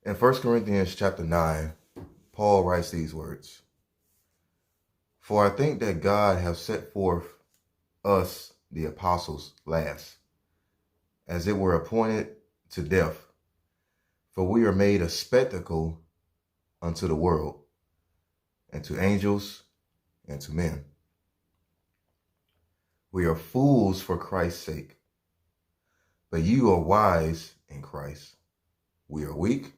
In 1 Corinthians chapter 9, Paul writes these words. For I think that God has set forth us, the apostles, last, as it were appointed to death. For we are made a spectacle unto the world, and to angels, and to men. We are fools for Christ's sake, but you are wise in Christ. We are weak,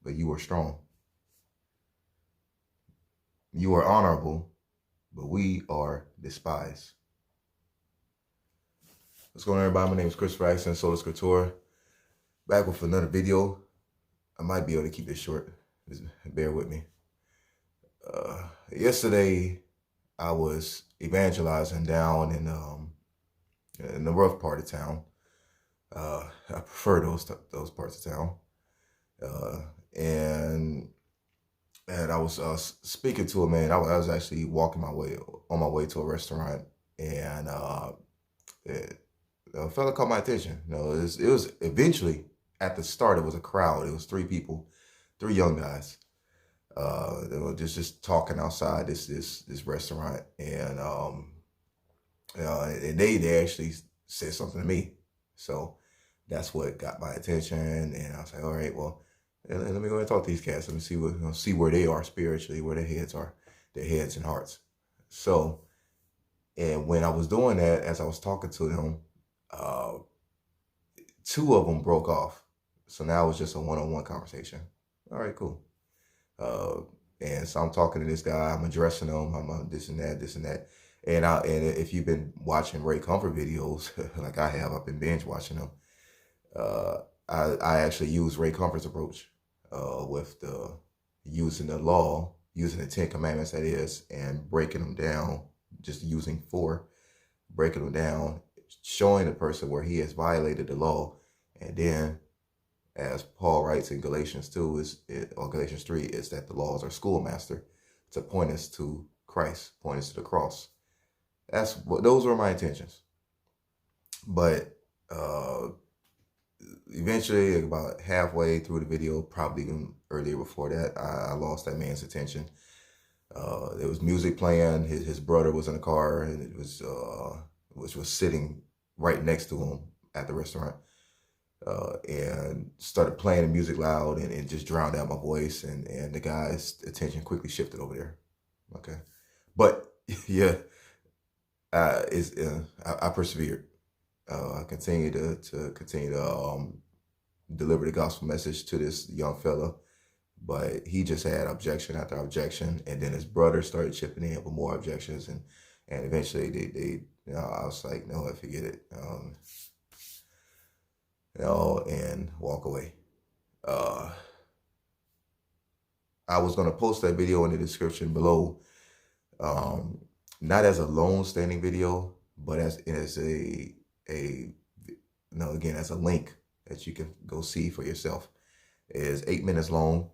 but you are strong. You are honorable, but we are despised. What's going on, everybody? My name is Christopher Sola, Scriptura. Back with another video. I might be able to keep this short. Just bear with me. Yesterday, I was evangelizing down in the rough part of town. I prefer those parts of town. And I was speaking to a man. I was actually on my way to a restaurant, and a fella caught my attention. You know, it was eventually, at the start, it was a crowd. It was three people, three young guys. They were just talking outside this restaurant, and they actually said something to me. So that's what got my attention, and I was like, all right, well, let me go and talk to these cats. Let me see where they are spiritually, where their heads are, their heads and hearts. So, and when I was doing that, as I was talking to them, two of them broke off. So now it's just a one-on-one conversation. All right, cool. And so I'm talking to this guy. I'm addressing him. I'm this and that. And if you've been watching Ray Comfort videos, like I have, I've been binge watching them. I actually use Ray Comfort's approach with using the law, using the 10 commandments, that is, and breaking them down, just using 4, breaking them down, showing the person where he has violated the law. And then, as Paul writes in Galatians 2, or Galatians 3, is that the laws are schoolmaster to point us to Christ, point us to the cross. Those were my intentions. But eventually, about halfway through the video, probably even earlier before that, I lost that man's attention. There was music playing. His brother was in the car, and it was which was sitting right next to him at the restaurant, and started playing the music loud, and it just drowned out my voice, and the guy's attention quickly shifted over there. Okay, but yeah, I persevered. I continue to deliver the gospel message to this young fella, but he just had objection after objection, and then his brother started chipping in with more objections, and eventually they I was like, no, forget it, and walk away. I was gonna post that video in the description below, not as a lone standing video, but as as a link that you can go see for yourself. It is 8 minutes long.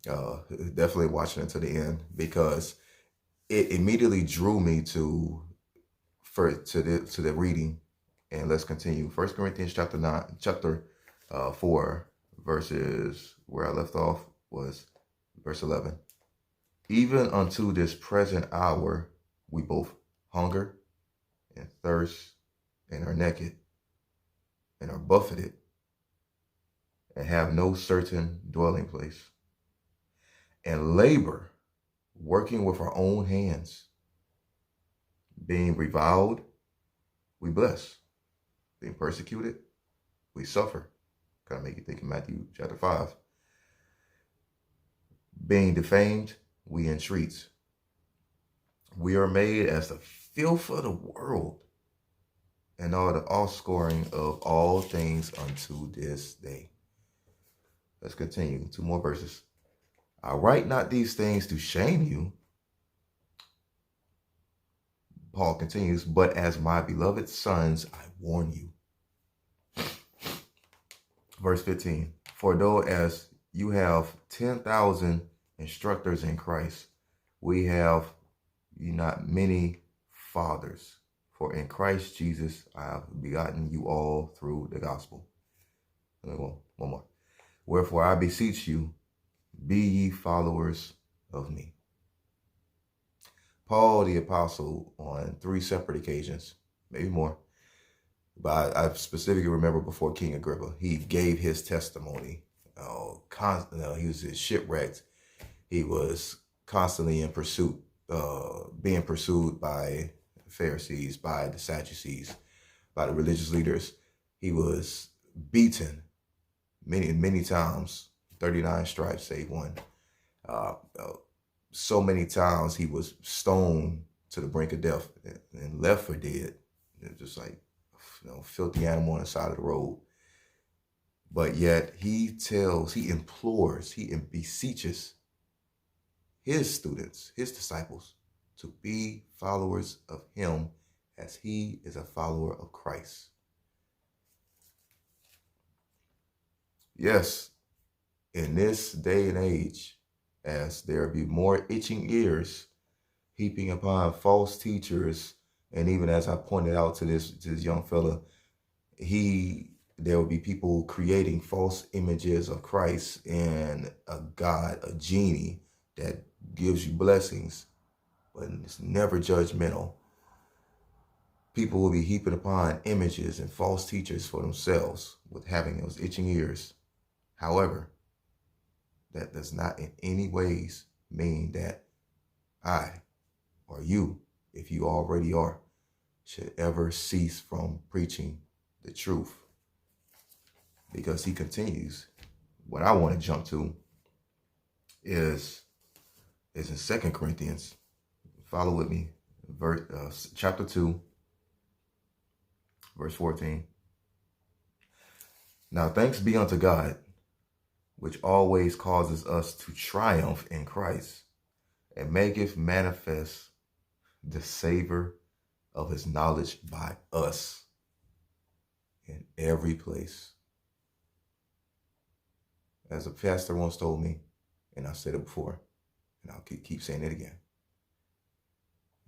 Definitely watch it until the end, because it immediately drew me to the reading. And let's continue. 1 Corinthians chapter 4, verses where I left off was verse 11. Even unto this present hour we both hunger and thirst, and are naked, and are buffeted, and have no certain dwelling place, and labor, working with our own hands. Being reviled, we bless. Being persecuted, we suffer. Kind of make you think of Matthew chapter 5. Being defamed, we entreat. We are made as the filth of the world, and all the offscoring of all things unto this day. Let's continue. 2 more verses. I write not these things to shame you. Paul continues, but as my beloved sons, I warn you. Verse 15. For though as you have 10,000 instructors in Christ, we have you not many fathers. For in Christ Jesus I have begotten you all through the gospel. One more. Wherefore I beseech you, be ye followers of me. Paul the apostle, on 3 separate occasions, maybe more, but I specifically remember before King Agrippa, he gave his testimony. He was shipwrecked. He was constantly in pursuit, being pursued by Pharisees, by the Sadducees, by the religious leaders. He was beaten many times, 39 stripes save one. So many times he was stoned to the brink of death and left for dead. Just like, filthy animal on the side of the road. But yet he implores, he beseeches his students, his disciples, to be followers of him as he is a follower of Christ. Yes, in this day and age, as there be more itching ears heaping upon false teachers, and even as I pointed out to this young fella, there will be people creating false images of Christ and a God, a genie that gives you blessings, but it's never judgmental. People will be heaping upon images and false teachers for themselves with having those itching ears. However, that does not in any ways mean that I or you, if you already are, should ever cease from preaching the truth. Because he continues. What I want to jump to is in 2 Corinthians. Follow with me. Chapter 2, verse 14. Now thanks be unto God, which always causes us to triumph in Christ, and maketh manifest the savor of his knowledge by us in every place. As a pastor once told me, and I've said it before, and I'll keep saying it again,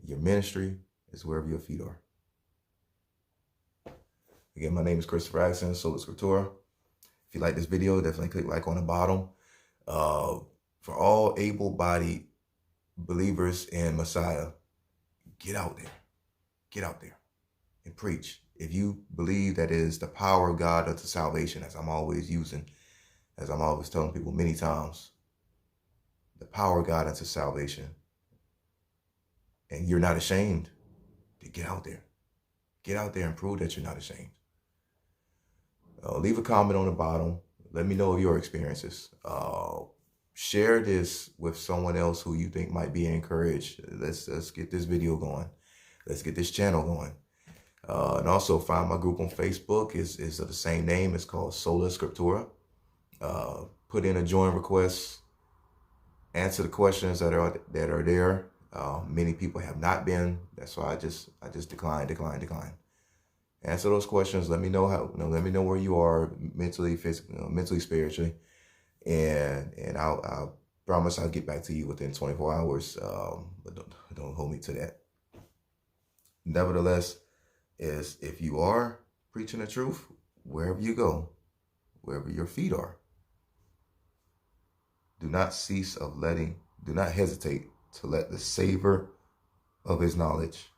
your ministry is wherever your feet are. Again, my name is Christopher Axon, Sola Scriptura. If you like this video, definitely click like on the bottom. For all able-bodied believers in Messiah, get out there. Get out there and preach. If you believe that it is the power of God unto salvation, as I'm always telling people many times, the power of God unto salvation, and you're not ashamed, to get out there. Get out there and prove that you're not ashamed. Leave a comment on the bottom. Let me know of your experiences. Share this with someone else who you think might be encouraged. Let's get this video going. Let's get this channel going. And also find my group on Facebook. Is of the same name. It's called Sola Scriptura. Put in a join request. Answer the questions that are there. Many people have not been. That's why I just decline. Answer those questions. Let me know let me know where you are mentally, physically, mentally, spiritually, and I'll promise I'll get back to you within 24 hours. But don't hold me to that. Nevertheless, if you are preaching the truth, wherever you go, wherever your feet are, do not hesitate to let the savor of his knowledge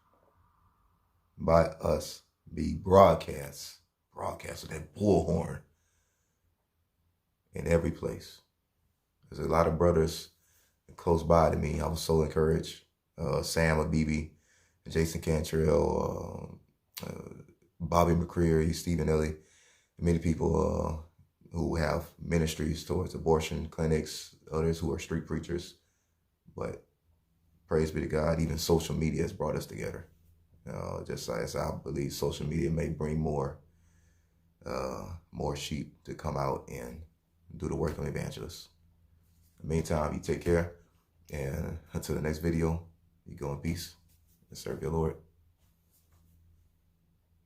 by us be broadcast with that bullhorn in every place. There's a lot of brothers close by to me. I was so encouraged. Sam Abibi, Jason Cantrell, Bobby McCreary, Stephen Ellie, many people who have ministries towards abortion clinics, others who are street preachers. But praise be to God, even social media has brought us together. Just as I believe social media may bring more sheep to come out and do the work of evangelists. In the meantime, you take care, and until the next video, you go in peace and serve your Lord.